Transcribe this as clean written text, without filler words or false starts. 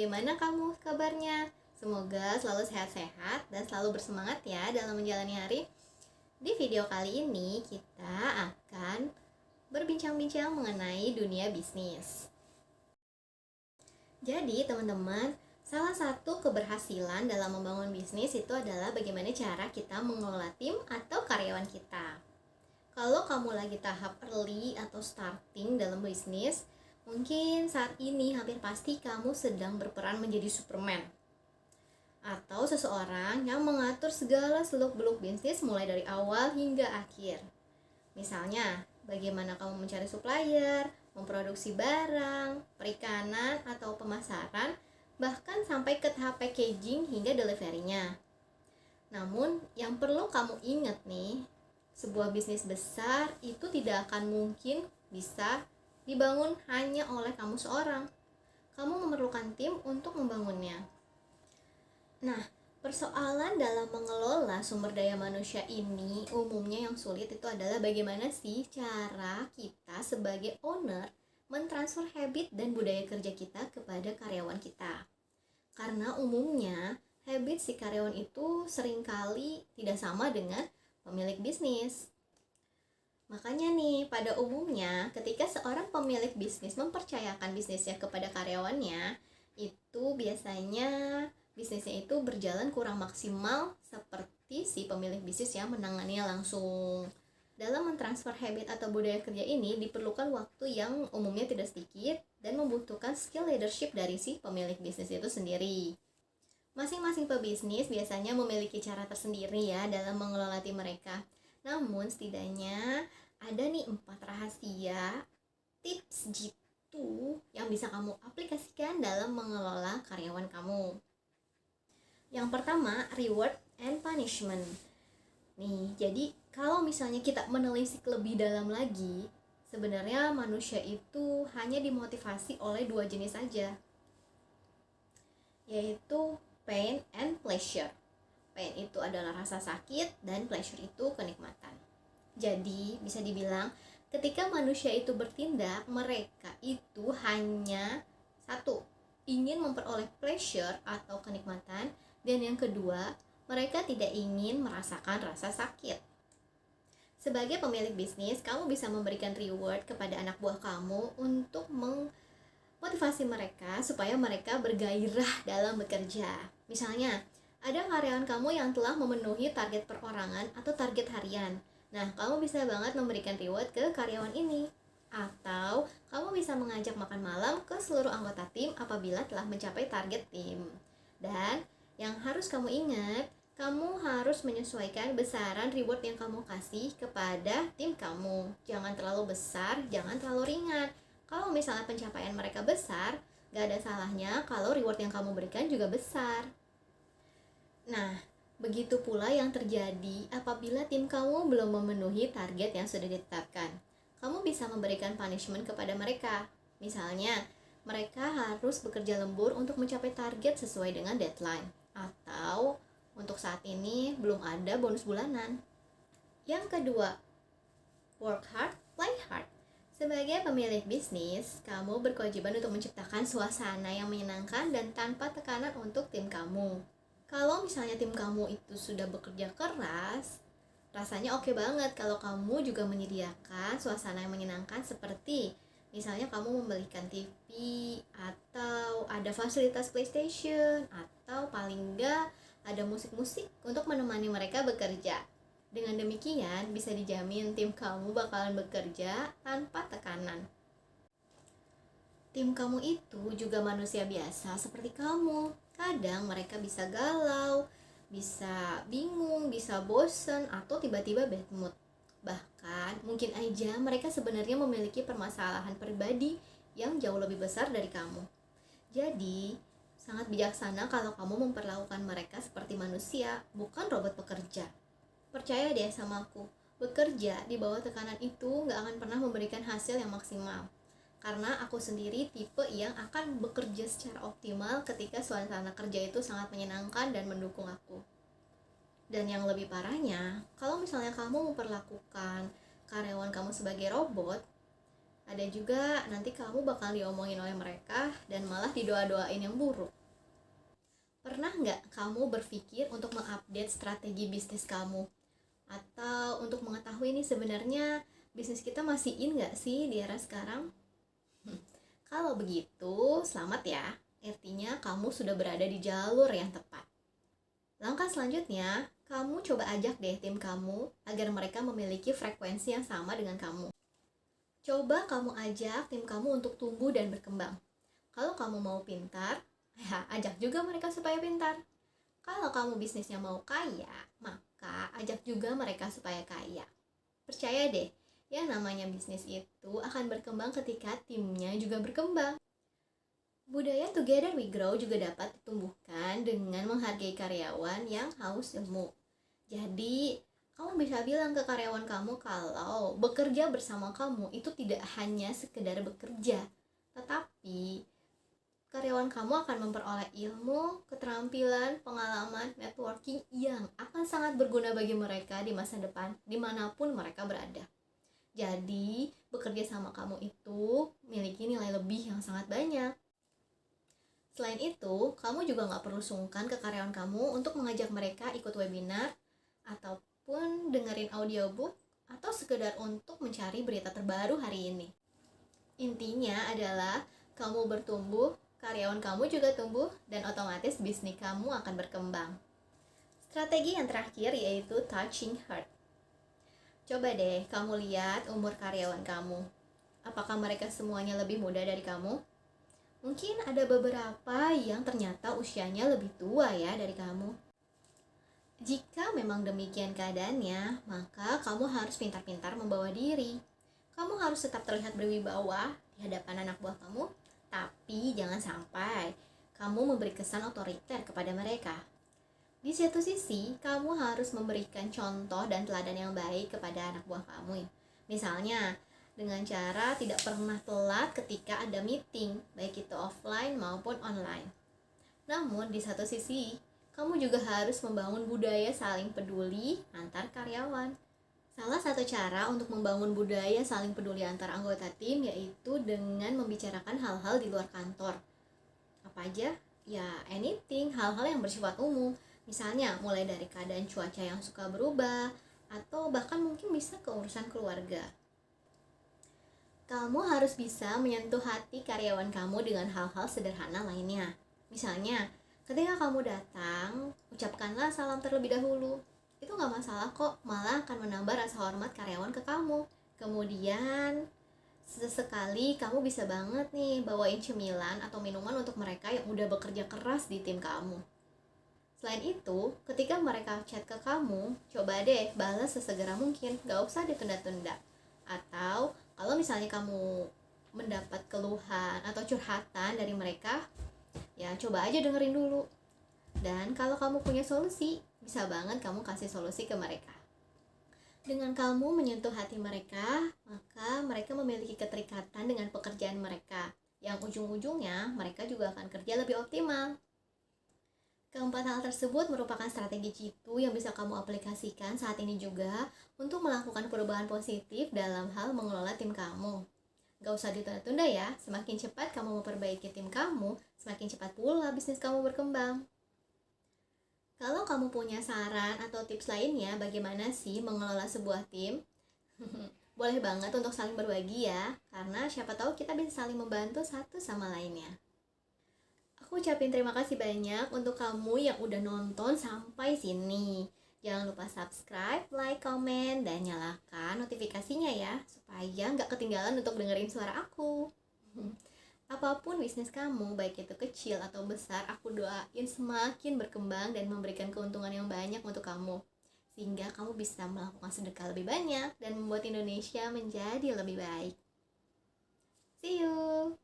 bagaimana kamu kabarnya? Semoga selalu sehat-sehat dan selalu bersemangat ya dalam menjalani hari. Di video kali ini kita akan berbincang-bincang mengenai dunia bisnis. Jadi teman-teman, salah satu keberhasilan dalam membangun bisnis itu adalah bagaimana cara kita mengelola tim atau karyawan kita. Kalau kamu lagi tahap early atau starting dalam bisnis, mungkin saat ini hampir pasti kamu sedang berperan menjadi Superman atau seseorang yang mengatur segala seluk-beluk bisnis mulai dari awal hingga akhir. Misalnya, bagaimana kamu mencari supplier, memproduksi barang, perikanan atau pemasaran, bahkan sampai ke tahap packaging hingga delivery-nya. Namun, yang perlu kamu ingat nih, sebuah bisnis besar itu tidak akan mungkin bisa dibangun hanya oleh kamu seorang. Kamu memerlukan tim untuk membangunnya. Nah, persoalan dalam mengelola sumber daya manusia ini umumnya yang sulit itu adalah bagaimana sih cara kita sebagai owner mentransfer habit dan budaya kerja kita kepada karyawan kita. Karena umumnya habit si karyawan itu seringkali tidak sama dengan pemilik bisnis. Makanya nih, pada umumnya ketika seorang pemilik bisnis mempercayakan bisnisnya kepada karyawannya, itu biasanya bisnisnya itu berjalan kurang maksimal seperti si pemilik bisnis yang menanganinya langsung. Dalam mentransfer habit atau budaya kerja ini diperlukan waktu yang umumnya tidak sedikit dan membutuhkan skill leadership dari si pemilik bisnis itu sendiri. Masing-masing pebisnis biasanya memiliki cara tersendiri ya dalam mengelola tim mereka. Namun setidaknya ada nih 4 rahasia tips jitu yang bisa kamu aplikasikan dalam mengelola karyawan kamu. Yang pertama, reward and punishment. Nih, jadi kalau misalnya kita menelisik lebih dalam lagi, sebenarnya manusia itu hanya dimotivasi oleh 2 jenis saja, yaitu pain and pleasure. Pain itu adalah rasa sakit dan pleasure itu kenikmatan. Jadi bisa dibilang ketika manusia itu bertindak, mereka itu hanya satu, ingin memperoleh pleasure atau kenikmatan, dan yang kedua, mereka tidak ingin merasakan rasa sakit. Sebagai pemilik bisnis, kamu bisa memberikan reward kepada anak buah kamu untuk motivasi mereka supaya mereka bergairah dalam bekerja. Misalnya, ada karyawan kamu yang telah memenuhi target perorangan atau target harian. Nah, kamu bisa banget memberikan reward ke karyawan ini. Atau, kamu bisa mengajak makan malam ke seluruh anggota tim apabila telah mencapai target tim. Dan, yang harus kamu ingat, kamu harus menyesuaikan besaran reward yang kamu kasih kepada tim kamu. Jangan terlalu besar, jangan terlalu ringan. Kalau misalnya pencapaian mereka besar, gak ada salahnya kalau reward yang kamu berikan juga besar. Nah, begitu pula yang terjadi apabila tim kamu belum memenuhi target yang sudah ditetapkan. Kamu bisa memberikan punishment kepada mereka. Misalnya, mereka harus bekerja lembur untuk mencapai target sesuai dengan deadline. Atau, untuk saat ini belum ada bonus bulanan. Yang kedua, work hard, play hard. Sebagai pemilik bisnis, kamu berkewajiban untuk menciptakan suasana yang menyenangkan dan tanpa tekanan untuk tim kamu. Kalau misalnya tim kamu itu sudah bekerja keras, rasanya oke banget kalau kamu juga menyediakan suasana yang menyenangkan seperti misalnya kamu membelikan TV atau ada fasilitas PlayStation atau paling enggak ada musik-musik untuk menemani mereka bekerja. Dengan demikian, bisa dijamin tim kamu bakalan bekerja tanpa tekanan. Tim kamu itu juga manusia biasa seperti kamu. Kadang mereka bisa galau, bisa bingung, bisa bosen, atau tiba-tiba bad mood. Bahkan, mungkin aja mereka sebenarnya memiliki permasalahan pribadi yang jauh lebih besar dari kamu. Jadi, sangat bijaksana kalau kamu memperlakukan mereka seperti manusia, bukan robot pekerja. Percaya deh sama aku, bekerja di bawah tekanan itu gak akan pernah memberikan hasil yang maksimal. Karena aku sendiri tipe yang akan bekerja secara optimal ketika suasana kerja itu sangat menyenangkan dan mendukung aku. Dan yang lebih parahnya, kalau misalnya kamu memperlakukan karyawan kamu sebagai robot, ada juga nanti kamu bakal diomongin oleh mereka dan malah didoa-doain yang buruk. Pernah nggak kamu berpikir untuk mengupdate strategi bisnis kamu? Atau untuk mengetahui nih sebenarnya bisnis kita masih in nggak sih di era sekarang? Kalau begitu, selamat ya. Artinya kamu sudah berada di jalur yang tepat. Langkah selanjutnya, kamu coba ajak deh tim kamu agar mereka memiliki frekuensi yang sama dengan kamu. Coba kamu ajak tim kamu untuk tumbuh dan berkembang. Kalau kamu mau pintar, ya ajak juga mereka supaya pintar. Kalau kamu bisnisnya mau kaya, maka ajak juga mereka supaya kaya. Percaya deh, yang namanya bisnis itu akan berkembang ketika timnya juga berkembang. Budaya Together We Grow juga dapat ditumbuhkan dengan menghargai karyawan yang haus ilmu. Jadi, kamu bisa bilang ke karyawan kamu kalau bekerja bersama kamu itu tidak hanya sekedar bekerja, tetapi karyawan kamu akan memperoleh ilmu, keterampilan, pengalaman, networking yang akan sangat berguna bagi mereka di masa depan, dimanapun mereka berada. Jadi, bekerja sama kamu itu memiliki nilai lebih yang sangat banyak. Selain itu, kamu juga nggak perlu sungkan ke karyawan kamu untuk mengajak mereka ikut webinar, ataupun dengerin audiobook, atau sekedar untuk mencari berita terbaru hari ini. Intinya adalah kamu bertumbuh, karyawan kamu juga tumbuh, dan otomatis bisnis kamu akan berkembang. Strategi yang terakhir yaitu touching heart. Coba deh kamu lihat umur karyawan kamu. Apakah mereka semuanya lebih muda dari kamu? Mungkin ada beberapa yang ternyata usianya lebih tua ya dari kamu. Jika memang demikian keadaannya, maka kamu harus pintar-pintar membawa diri. Kamu harus tetap terlihat berwibawa di hadapan anak buah kamu, tapi jangan sampai kamu memberi kesan otoriter kepada mereka. Di satu sisi, kamu harus memberikan contoh dan teladan yang baik kepada anak buah kamu. Misalnya, dengan cara tidak pernah telat ketika ada meeting, baik itu offline maupun online. Namun, di satu sisi, kamu juga harus membangun budaya saling peduli antar karyawan. Salah satu cara untuk membangun budaya saling peduli antar anggota tim yaitu dengan membicarakan hal-hal di luar kantor. Apa aja? Ya, anything, hal-hal yang bersifat umum. Misalnya, mulai dari keadaan cuaca yang suka berubah, atau bahkan mungkin bisa ke urusan keluarga. Kamu harus bisa menyentuh hati karyawan kamu dengan hal-hal sederhana lainnya. Misalnya, ketika kamu datang, ucapkanlah salam terlebih dahulu. Itu gak masalah kok, malah akan menambah rasa hormat karyawan ke kamu. Kemudian, sesekali kamu bisa banget nih bawain cemilan atau minuman untuk mereka yang udah bekerja keras di tim kamu. Selain itu, ketika mereka chat ke kamu, coba deh balas sesegera mungkin, gak usah ditunda-tunda. Atau kalau misalnya kamu mendapat keluhan atau curhatan dari mereka, ya coba aja dengerin dulu. Dan kalau kamu punya solusi, bisa banget kamu kasih solusi ke mereka. Dengan kamu menyentuh hati mereka, maka mereka memiliki keterikatan dengan pekerjaan mereka, yang ujung-ujungnya mereka juga akan kerja lebih optimal. Keempat hal tersebut merupakan strategi jitu yang bisa kamu aplikasikan saat ini juga untuk melakukan perubahan positif dalam hal mengelola tim kamu. Gak usah ditunda-tunda ya, semakin cepat kamu memperbaiki tim kamu, semakin cepat pula bisnis kamu berkembang. Kalau kamu punya saran atau tips lainnya bagaimana sih mengelola sebuah tim, boleh banget untuk saling berbagi ya, karena siapa tahu kita bisa saling membantu satu sama lainnya. Aku ucapin terima kasih banyak untuk kamu yang udah nonton sampai sini. Jangan lupa subscribe, like, komen, dan nyalakan notifikasinya ya, supaya nggak ketinggalan untuk dengerin suara aku. Apapun bisnis kamu, baik itu kecil atau besar, aku doain semakin berkembang dan memberikan keuntungan yang banyak untuk kamu. Sehingga kamu bisa melakukan sedekah lebih banyak dan membuat Indonesia menjadi lebih baik. See you!